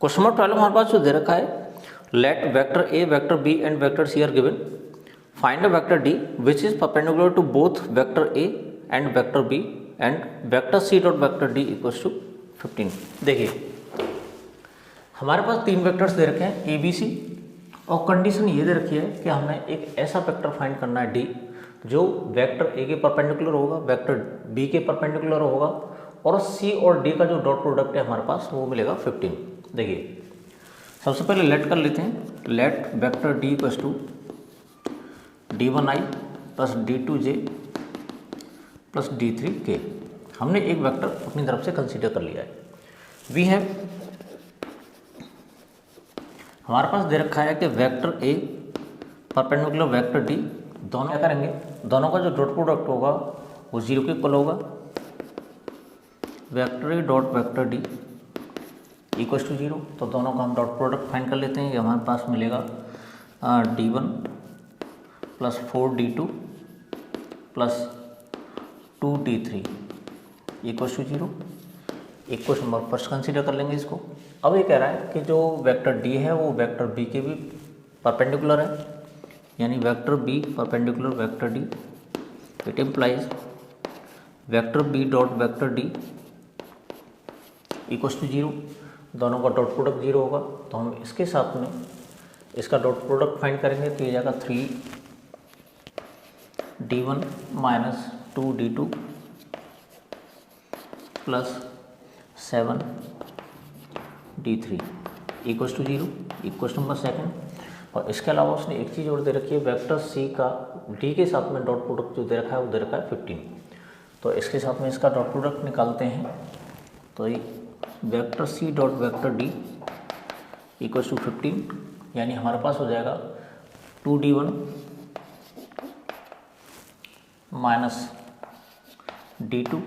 Question number 12 हमारे पास जो दे रखा है, let vector A, vector B and vector C are given, find a vector D which is perpendicular to both vector A and vector B and vector C dot vector D equals to 15। देखिए हमारे पास तीन vectors दे रखे हैं A B C, और condition ये दे रखी है कि हमें एक ऐसा वेक्टर फाइंड करना है डी जो वेक्टर ए के परपेंडिकुलर होगा, वेक्टर बी के परपेंडिकुलर होगा, और सी और डी का जो डॉट प्रोडक्ट है हमारे पास वो मिलेगा 15। देखिए सबसे पहले लेट कर लेते हैं, let vector D equals to d1i plus d2j plus d3k। हमने एक वेक्टर अपनी तरफ से कंसीडर कर लिया है। वी हैव, हमारे पास दे रखा है कि vector A perpendicular vector D, दोनों क्या करेंगे, दोनों का जो डॉट प्रोडक्ट होगा वो 0 के इक्वल होगा। Vector A dot vector D equals to 0, तो दोनों का हम डॉट प्रोडक्ट फाइंड कर लेते हैं। ये हमारे पास मिलेगा d1 plus 4d2 plus 2d3 equals to 0। एक क्वेश्चन नंबर फर्स्ट कंसीडर कर लेंगे इसको। अब ये कह रहा है कि जो वेक्टर डी है वो वेक्टर बी के भी परपेंडिकुलर है, यानी vector B perpendicular vector D, it implies vector B dot vector D equals to 0। दोनों का डॉट प्रोडक्ट 0 होगा, तो हम इसके साथ में इसका डॉट प्रोडक्ट फाइंड करेंगे तो ये जाएगा 3d1 minus 2d2 plus 7d3 equals to 0। Question number second. और इसके अलावा उसने एक चीज़ और दे रखी है, वेक्टर सी का डी के साथ में डॉट प्रोडक्ट जो दे रखा है वो दे रखा है 15। तो इसके साथ में इसका डॉट प्रोडक्ट निकालते हैं, तो ये vector C dot vector D equals to 15, यानी हमारे पास हो जाएगा 2d1 minus d2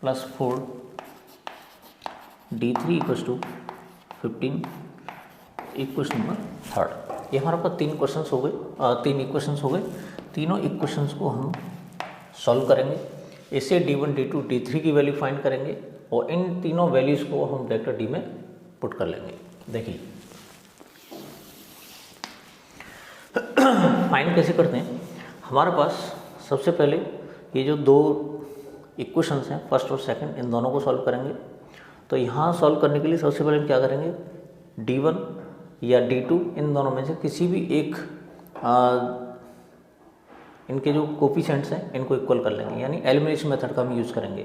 plus 4d3 equals to 15। Question number third. ये हमारे पास तीन क्वेश्चंस हो गए, तीन इक्वेशंस हो गए। तीनों इक्वेशंस को हम सॉल्व करेंगे। इससे d1 d2 d3 की वैल्यू फाइंड करेंगे और इन तीनों वैल्यूज़ को हम वेक्टर डी में पुट कर लेंगे। देखिए फाइंड कैसे करते हैं। हमारे पास सबसे पहले ये जो दो इक्वेशंस हैं फर्स्ट और सेकंड, इन दोनों को सॉल्व करेंगे। तो यहाँ सॉल्व करने के लिए सबसे पहले हम क्या करेंगे, d1 या d2 इन दोनों में से किसी भी एक इनके जो कोफिशिएंट्स हैं इनको इक्वल कर लेंगे, यानी एलिमिनेशन मेथड का हम यूज़ करेंगे।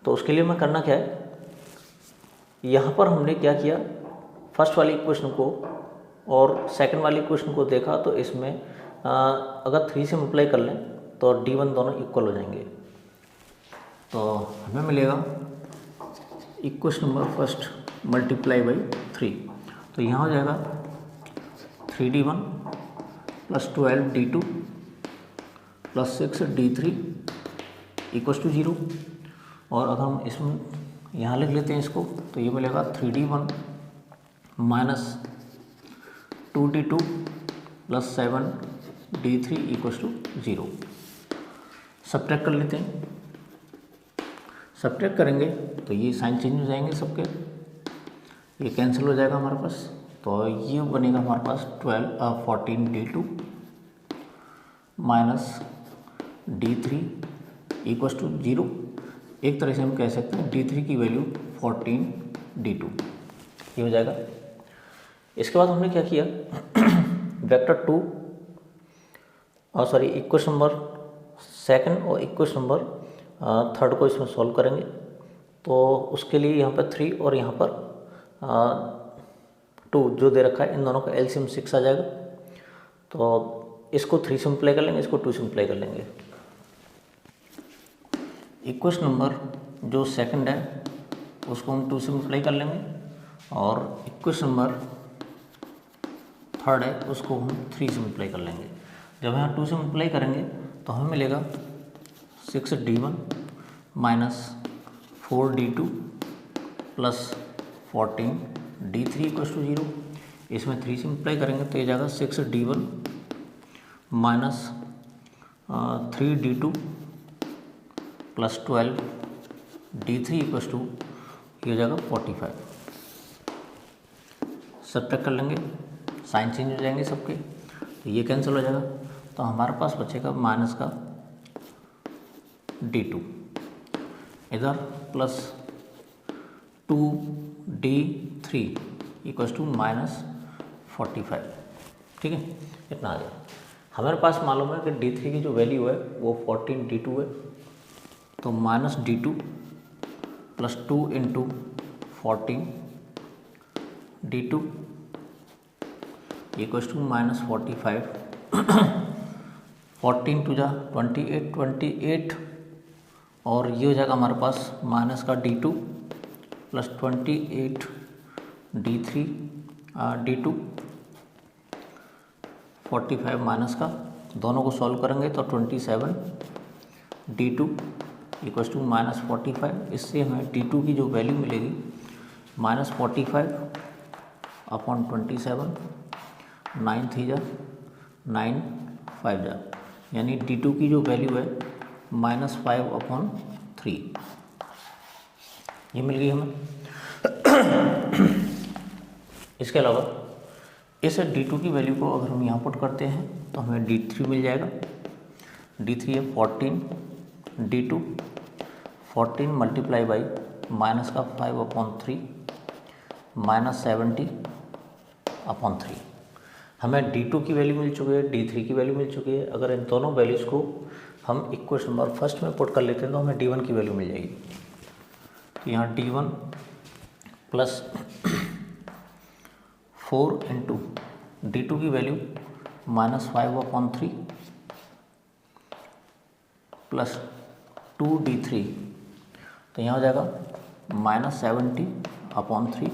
तो उसके लिए मैं करना क्या है, यहाँ पर हमने क्या किया, फर्स्ट वाली इक्वेशन को और सेकंड वाली इक्वेशन को देखा, तो इसमें अगर 3 से मल्टीप्लाई कर लें तो d1 दोनों इक्वल हो जाएंगे। तो हमें मिलेगा equation number first multiply by 3, तो यहाँ हो जाएगा 3d1 plus 12d2 plus 6d3 equals to 0। और अगर हम इसमें यहाँ लिख लेते हैं इसको, तो ये मिलेगा 3d1 minus 2d2 plus 7d3 equals to 0। Subtract कर लेते हैं। सब्ट्रैक्ट करेंगे तो ये साइन चेंज हो जाएंगे सबके, ये कैंसिल हो जाएगा हमारे पास। तो ये बनेगा हमारे पास 14d2 minus d3 equals to 0। एक तरह से हम कह सकते हैं d3 की वैल्यू 14d2, ये हो जाएगा। इसके बाद हमने क्या किया, वेक्टर 2 और सॉरी इक्वेशन नंबर सेकंड और इक्वेशन नंबर थर्ड को इसमें सॉल्व करेंगे। तो उसके लिए यहाँ पर 3 और यहाँ पर 2 जो दे रखा है, इन दोनों का एलसीएम 6 आ जाएगा। तो इसको 3 से मल्टीप्लाई कर लेंगे, इसको 2 से मल्टीप्लाई कर लेंगे। इक्वेशन नंबर जो सेकंड है उसको हम 2 से मल्टीप्लाई कर लेंगे, और इक्वेशन नंबर थर्ड है उसको हम 3 से मल्टीप्लाई कर लेंगे। जब यहाँ 2 से मल्टीप्लाई करेंगे तो हमें मिलेगा 6d1 minus 4d2 plus 14d3 equals to 0। इसमें 3 से मल्टीप्लाई करेंगे तो ये जाएगा 6d1 minus 3d2 plus 12d3 equals to, ये हो जाएगा 45। सब्ट्रैक्ट कर लेंगे, साइन चेंज हो जाएंगे सबके, तो ये कैंसिल हो जाएगा। तो हमारे पास बचेगा माइनस का D2, इधर प्लस 2D3 इक्वल्स टू -45। ठीक है, इतना आ गया। हमारे पास मालूम है कि D3 की जो वैल्यू है वो 14 D2 है, तो minus D2 plus 2 into 14 D2 equals to -45। 14 two जा 28 और ये हो जाएगा हमारे पास माइनस का D2 plus 28 D3 D2 45 minus का, दोनों को सॉल्व करेंगे तो 27 D2 इक्वल्स टू -45। इससे हमें D2 की जो वैल्यू मिलेगी -45 अपॉन 27, 9 3 जा 9 5 जा, यानी D2 की जो वैल्यू है -5 अपॉन 3, ये मिल गई हमें। इसके अलावा इस D2 की वैल्यू को अगर हम यहाँ पुट करते हैं तो हमें D3 मिल जाएगा। D3 है 14 D2 14 मल्टीप्लाई बाई माइनस का 5 अपॉन 3 -70 अपॉन 3। हमें D2 की वैल्यू मिल चुकी है, D3 की वैल्यू मिल चुकी है। अगर इन दोनों वैल्यूज़ को हम इक्वेशन नंबर फर्स्ट में पुट कर लेते हैं तो हमें D1 की वैल्यू मिल जाएगी। तो यहाँ D1 प्लस 4 इंटू D2 की वैल्यू -5 अपॉन 3 प्लस 2D3, तो यहाँ हो जाएगा -70 अपॉन 3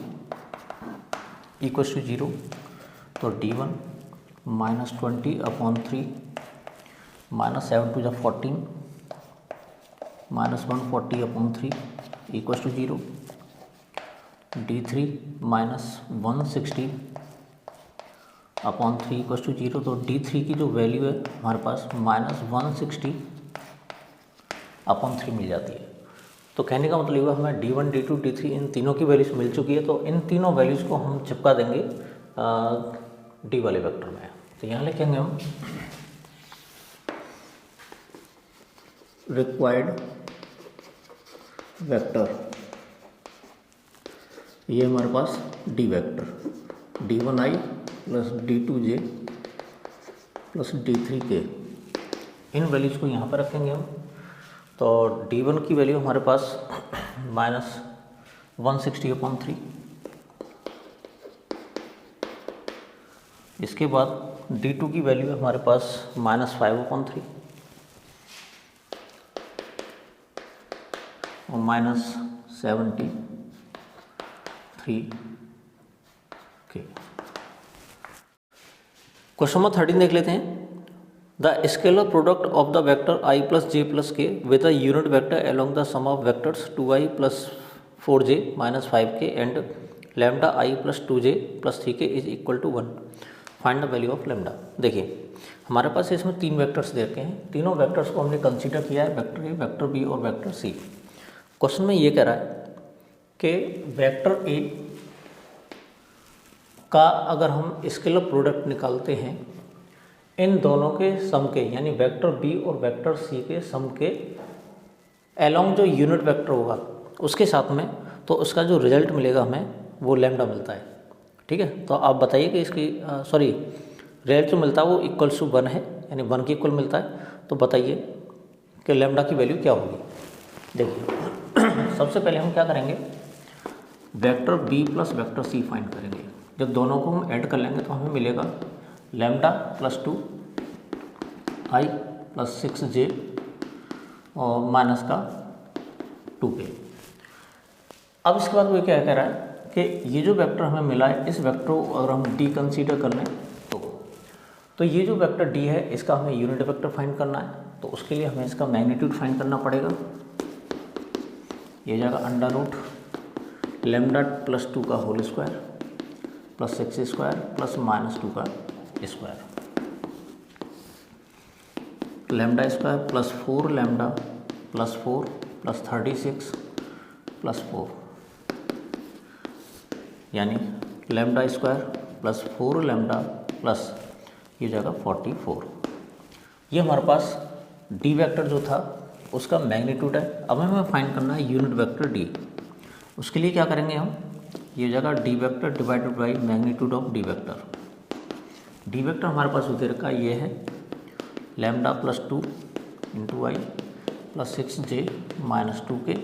इक्वल्स टू 0। तो D1 -20 अपॉन 3 -7 टू जा 14 -140 upon 3 equals to 0। D3 -160 upon 3 equals to 0। तो D3 की जो वैल्यू है हमारे पास -160 अपॉन 3 मिल जाती है। तो कहने का मतलब हुआ हमें D1 D2 D3 इन तीनों की वैल्यूज मिल चुकी है, तो इन तीनों वैल्यूज़ को हम चिपका देंगे D वाले वेक्टर में। तो यहाँ लिखेंगे हम रिक्वायर्ड वेक्टर, ये हमारे पास D vector D1i plus D2j plus D3k, इन वैल्यूज़ को यहाँ पर रखेंगे हम। तो D1 की वैल्यू हमारे पास -160 अपॉन 3, इसके बाद D2 की वैल्यू है हमारे पास -5 अपॉन 3 और -73 के। क्वेश्चन नंबर 13 देख लेते हैं। The scalar product of the vector I plus j plus k with a unit vector along the sum of vectors 2i plus 4j minus 5k and lambda I plus 2j plus 3k is equal to 1, find the value of lambda. देखिए हमारे पास इसमें तीन vectors दे रखे हैं, तीनों vectors को हमने consider किया है, वेक्टर A, वेक्टर B और वेक्टर C। क्वेश्चन में ये कह रहा है कि वेक्टर A का अगर हम स्केलर प्रोडक्ट निकालते हैं इन दोनों के सम के, यानी वेक्टर B और वेक्टर C के सम के एलोंग जो यूनिट वेक्टर होगा उसके साथ में, तो उसका जो रिजल्ट मिलेगा हमें वो लैम्डा मिलता है। ठीक है, तो आप बताइए कि इसकी रिजल्ट जो मिलता है वो इक्वल्स टू 1 है, यानी 1 के इक्वल मिलता है। तो बताइए कि लैम्डा की वैल्यू क्या होगी। देखिए सबसे पहले हम क्या करेंगे, vector B plus vector C find करेंगे। जब दोनों को हम ऐड कर लेंगे तो हमें मिलेगा lambda plus 2i plus 6j और माइनस का 2k। अब इसके बाद वो क्या कह रहा है कि ये जो वेक्टर हमें मिला है इस वेक्टर को अगर हम D कंसीडर कर लें तो ये जो वेक्टर D है इसका हमें यूनिट वेक्टर फाइंड करना है। तो उसके लिए हमें इसका मैग्नीट्यूड फाइंड करना पड़ेगा। ये जाएगा अंडर रूट लैम्डा प्लस 2 का whole square plus 6 square plus minus 2 का square, lambda square plus 4 lambda plus 4 plus 36 plus 4, यानी lambda square plus 4 lambda plus ये जाएगा 44। ये हमारे पास डी वेक्टर जो था उसका मैग्नीट्यूड है। अब हमें फाइंड करना है यूनिट वेक्टर डी। उसके लिए क्या करेंगे हम, ये जगह D vector divided by magnitude of D vector. D vector हमारे पास दे रखा ये है lambda plus 2 into I plus 6j minus 2k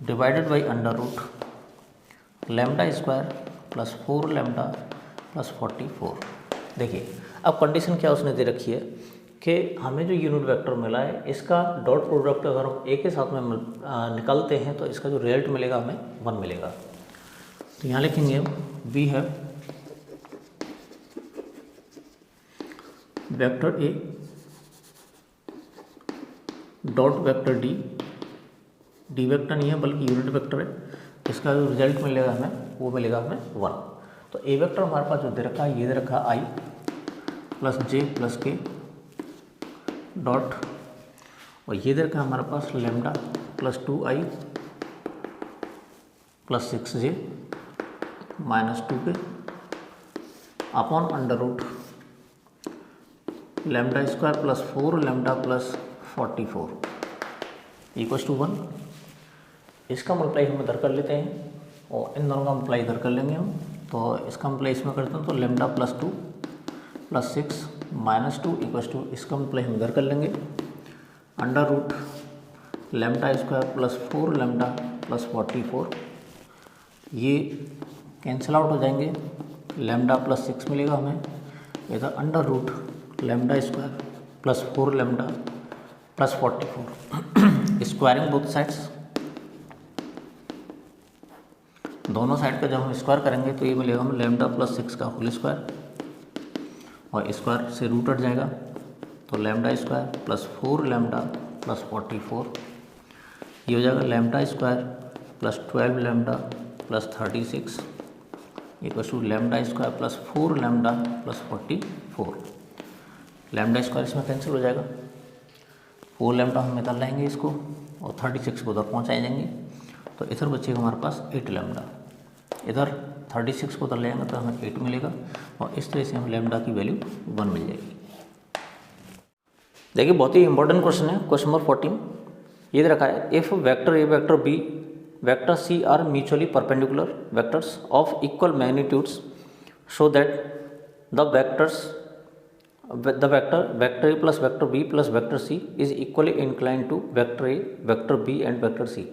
divided by under root lambda square plus 4 lambda plus 44। देखिए अब कंडीशन क्या उसने दे रखी है कि हमें जो यूनिट वेक्टर मिला है इसका डॉट प्रोडक्ट अगर हम एक के साथ में निकालते हैं तो इसका जो रिजल्ट मिलेगा हमें 1 मिलेगा। तो यहाँ लिखेंगे we have vector A dot vector D, D vector नहीं है बल्कि यूनिट वेक्टर है, इसका जो रिजल्ट मिलेगा हमें वो मिलेगा हमें 1। तो ए वेक्टर हमारे पास जो दे रखा है ये दे रखा i plus j plus k dot, और ये दे रखा है हमारे पास lambda plus 2i plus 6j minus 2k upon under root lambda square plus 4 lambda plus 44 equals to 1। इसका मल्टीप्लाई हम इधर कर लेते हैं और इन दोनों का मल्टीप्लाई इधर कर लेंगे हम। तो इसका मल्टीप्लाई इसमें करते हैं तो lambda plus 2 plus 6 minus 2 equals to, इसका मल्टीप्लाई हम इधर कर लेंगे under root lambda square plus 4 lambda plus 44, ये कैंसिल आउट हो जाएंगे, लैम्डा प्लस 6 मिलेगा हमें, इधर under root lambda square plus 4 lambda plus 44 squaring both sides, दोनों साइड का जब हम स्क्वायर करेंगे तो ये मिलेगा हमें लैम्डा प्लस 6 का होल स्क्वायर और स्क्वायर से रूट हट जाएगा तो lambda square plus 4 lambda plus 44, ये हो जाएगा lambda square plus 12 lambda plus 36 equal to lambda square plus 4 lambda plus 44। Lambda square इसमें कैंसिल हो जाएगा, 4 लैम्डा हम निकाल लाएंगे इसको और 36 को उधर पहुँचाए जाएंगे तो इधर बचेगा हमारे पास 8 लैम्डा, इधर 36 को उधर ले जाएंगे तो हमें 8 मिलेगा और इस तरह से हम लैम्डा की वैल्यू 1 मिल जाएगी। देखिए बहुत ही इंपॉर्टेंट क्वेश्चन है, क्वेश्चन नंबर 14 ये दे रखा है if vector A vector B vector C are mutually perpendicular vectors of equal magnitudes show that the vector A plus vector B plus vector C is equally inclined to vector A vector B and vector C.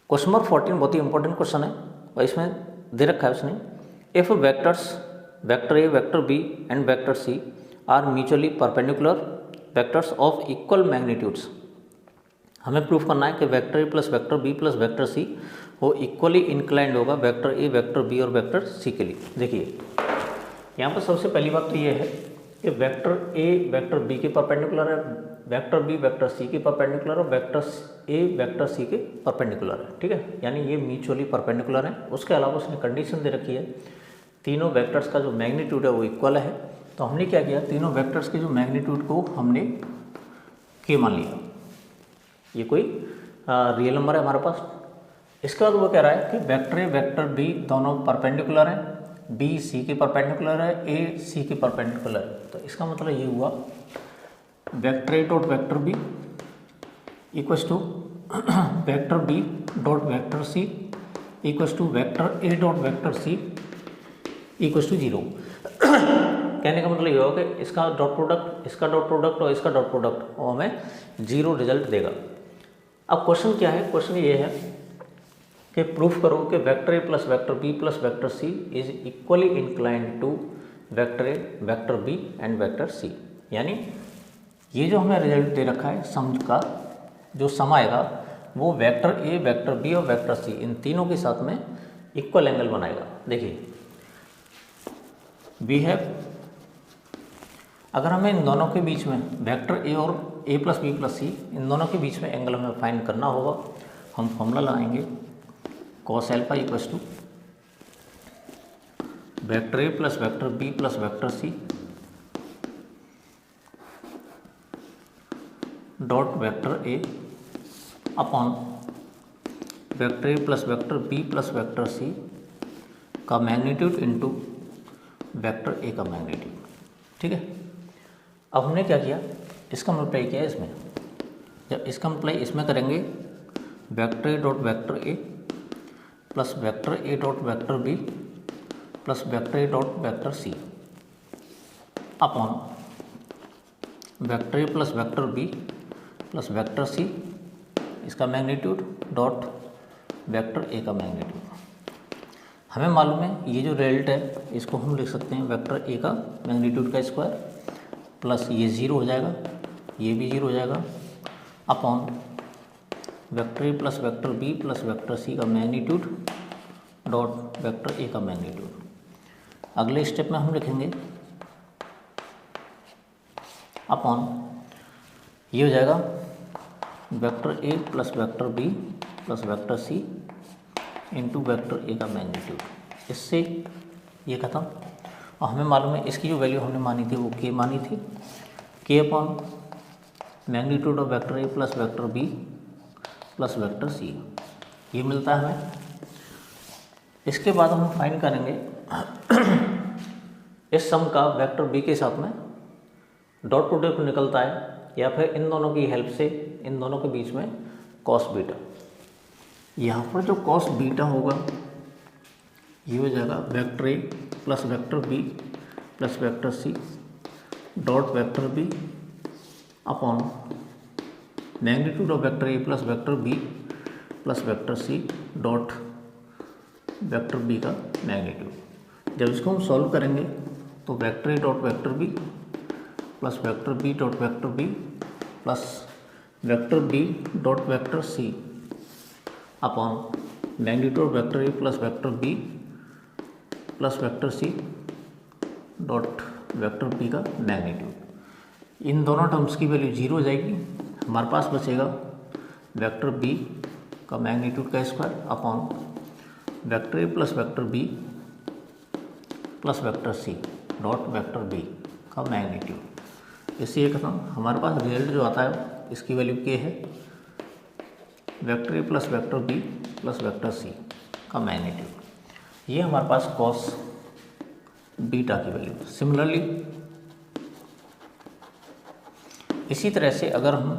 Question number 14 बहुत ही important question है और इसमें दे रखा है उसने if vectors vector A vector B and vector C are mutually perpendicular vectors of equal magnitudes, हमें proof करना है कि vector A plus vector B plus vector C वो इक्वली इंक्लाइंड होगा वेक्टर ए वेक्टर बी और vector C के लिए। देखिए यहाँ पर सबसे पहली बात तो ये है कि वेक्टर ए वेक्टर बी के परपेंडिकुलर है, वेक्टर बी वेक्टर सी के परपेंडिकुलर और वेक्टर ए वेक्टर सी के परपेंडिकुलर है, ठीक है, यानी ये म्यूचुअली परपेंडिकुलर है। उसके अलावा उसने कंडीशन दे रखी है तीनों वेक्टर्स का जो मैग्नीट्यूड है वो इक्वल है। तो हमने क्या किया, तीनों वेक्टर्स के जो मैग्नीट्यूड को हमने के मान लिया, ये कोई रियल नंबर है हमारे पास। इसके बाद वो कह रहा है कि वेक्टर ए वेक्टर बी दोनों परपेंडिकुलर हैं, बी सी के परपेंडिकुलर है, ए सी के परपेंडिकुलर है। तो इसका मतलब ये हुआ vector A dot vector B equals to vector B dot vector C equals to vector A dot vector C equals to 0। कहने का मतलब ये होगा कि इसका डॉट प्रोडक्ट, इसका डॉट प्रोडक्ट और इसका डॉट प्रोडक्ट वो हमें 0 रिजल्ट देगा। अब क्वेश्चन क्या है, क्वेश्चन ये है कि प्रूफ करो कि vector A plus vector B plus vector C is equally inclined to vector A vector B and vector C. यानी ये जो हमें रिजल्ट दे रखा है सम का, जो सम आएगा वो वेक्टर ए वेक्टर बी और वेक्टर सी इन तीनों के साथ में इक्वल एंगल बनाएगा। देखिए वी हैव, अगर हमें इन दोनों के बीच में वेक्टर ए और ए प्लस बी प्लस सी इन दोनों के बीच में एंगल हमें फाइंड करना होगा, हम फॉर्मूला लगाएंगे cos alpha equals to vector A plus vector B plus vector C dot vector A upon vector A plus vector B plus vector C का मैग्नीट्यूड इंटू वेक्टर ए का magnitude. ठीक है, अब हमने क्या किया, इसका मल्टीप्लाई किया इसमें। जब इसका मल्टीप्लाई इसमें करेंगे vector A dot vector A plus vector A dot vector B plus vector A dot vector C upon vector A plus vector B plus vector C इसका मैग्नीट्यूड डॉट वेक्टर ए का magnitude. हमें मालूम है ये जो result है इसको हम लिख सकते हैं वेक्टर ए का मैग्नीट्यूड का स्क्वायर प्लस ये 0 हो जाएगा, ये भी 0 हो जाएगा, upon vector A plus vector B plus vector C का मैग्नीट्यूड डॉट वेक्टर ए का मैग्नीट्यूड। अगले स्टेप में हम लिखेंगे अपॉन ये हो जाएगा vector A plus vector B plus vector C into vector A का मैग्नीट्यूड। इससे ये खत्म। और हमें मालूम है इसकी जो वैल्यू हमने मानी थी वो के मानी थी, K upon magnitude of vector A plus vector B plus vector C, ये मिलता है हमें। इसके बाद हम फाइंड करेंगे इस सम का वेक्टर बी के साथ में डॉट प्रोडक्ट निकलता है या फिर इन दोनों की हेल्प से इन दोनों के बीच में कॉस बीटा। यहाँ पर जो कॉस बीटा होगा ये हो जाएगा vector A plus vector B plus vector C dot vector B upon magnitude of vector A plus vector B plus vector C dot vector B का मैग्नीट्यूड। जब इसको हम सॉल्व करेंगे तो vector A dot vector B plus vector B dot vector B plus vector B dot vector C upon magnitude vector A plus vector B plus vector C dot vector B का magnitude. इन दोनों terms की value 0 हो जाएगी, हमारे पास बचेगा vector B का magnitude का square upon vector A plus vector B plus vector C dot vector B का मैग्नीट्यूड। इससे ये खत्म। हमारे पास रिजल्ट जो आता है इसकी वैल्यू के है vector A plus vector B plus vector C का मैग्नीट्यूड। ये हमारे पास कॉस बीटा की वैल्यू। सिमिलरली इसी तरह से अगर हम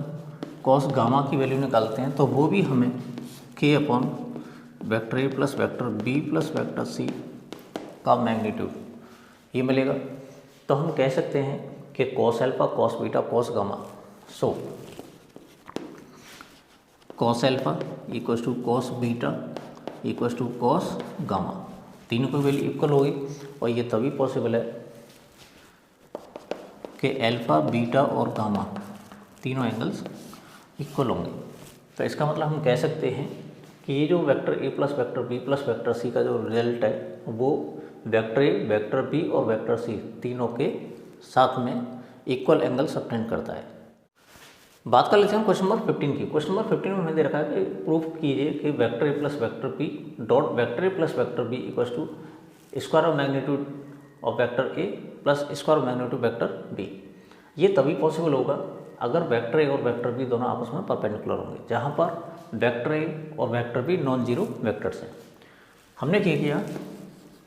कॉस गामा की वैल्यू निकालते हैं तो वो भी हमें K upon vector A plus vector B plus vector C का मैग्नीट्यूड ये मिलेगा। तो हम कह सकते हैं कि cos alpha cos beta cos gamma, so cos alpha equals to cos beta equals to cos gamma, तीनों की वैल्यू इक्वल होगी। और ये तभी पॉसिबल है कि अल्फा बीटा और गामा तीनों एंगल्स इक्वल होंगे। तो इसका मतलब हम कह सकते हैं कि ये जो vector A plus vector B plus vector C का जो रिजल्ट है वो वेक्टर ए वेक्टर बी और वेक्टर सी तीनों के साथ में इक्वल एंगल सबटेंड करता है। बात कर लेते हैं क्वेश्चन नंबर 15 की। क्वेश्चन नंबर 15 में हमें दे रखा है कि प्रूफ कीजिए कि vector A plus vector B dot vector A plus vector B equals to square of magnitude of vector A plus square of magnitude vector B. ये तभी पॉसिबल होगा अगर वेक्टर ए और वेक्टर बी दोनों आपस में परपेंडिकुलर होंगे, जहाँ पर वेक्टर ए और vector B non zero vectors हैं। हमने क्या किया,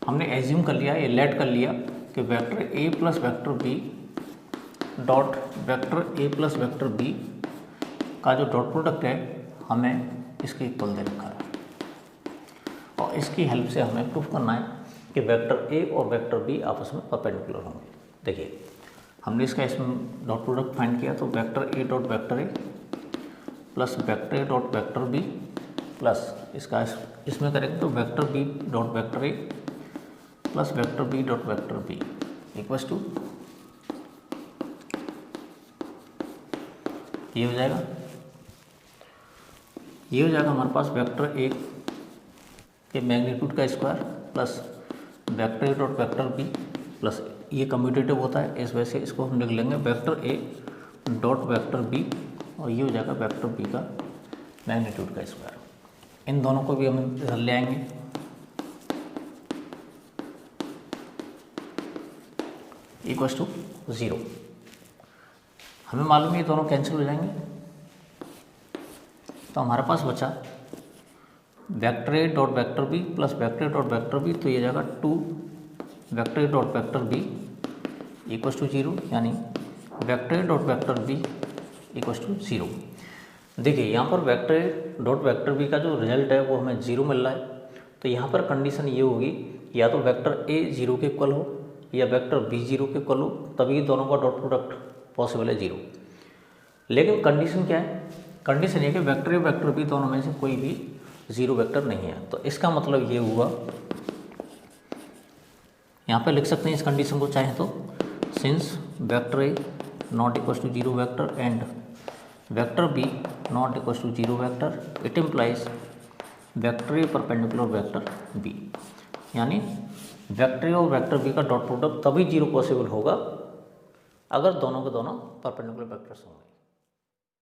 हमने एज्यूम कर लिया, ये लेट कर लिया कि vector A plus vector B dot vector A plus vector B का जो डॉट प्रोडक्ट है हमें इसके इक्वल दे रखा है। और इसकी हेल्प से हमें प्रूफ करना है कि वेक्टर ए और वेक्टर बी आपस में परपेंडिकुलर होंगे। देखिए हमने इसका इसमें डॉट प्रोडक्ट फाइंड किया तो vector A dot vector A plus vector A dot vector B plus इसका इसमें करेंगे तो vector B dot vector A plus vector B dot vector B equals to ये हो जाएगा, ये हो जाएगा हमारे पास वेक्टर ए के मैग्नीट्यूड का square plus vector A dot vector B plus ये कम्यूटेटिव होता है, इस वजह से इसको हम लिख लेंगे vector A dot vector B और ये हो जाएगा वेक्टर बी का मैग्नीट्यूड का स्क्वायर। इन दोनों को भी हम इधर ले आएंगे, इक्वल्स टू 0। हमें मालूम है ये दोनों कैंसिल हो जाएंगे तो हमारे पास बचा vector A dot vector B plus vector A dot vector B, तो ये जाएगा 2 vector A dot vector B equal to 0, यानी vector A dot vector B equal to 0। देखिए यहाँ पर vector A dot vector B का जो रिजल्ट है वो हमें 0 मिल रहा है, तो यहाँ पर कंडीशन ये होगी या तो वेक्टर ए 0 के इक्वल हो या वेक्टर बी 0 के इक्वल हो, तभी दोनों का डॉट प्रोडक्ट पॉसिबल है 0। लेकिन कंडीशन क्या है, कंडीशन ये कि वेक्टर ए वेक्टर बी दोनों में से कोई भी 0 वेक्टर नहीं है। तो इसका मतलब ये हुआ, यहाँ पे लिख सकते हैं इस कंडीशन को चाहे तो, since vector A not equal to 0 vector and vector B not equal to 0 vector, it implies vector A perpendicular vector B, यानी वेक्टर ए और वेक्टर बी का डॉट प्रोडक्ट तभी 0 पॉसिबल होगा अगर दोनों के दोनों परपेंडिकुलर वेक्टर्स होंगे।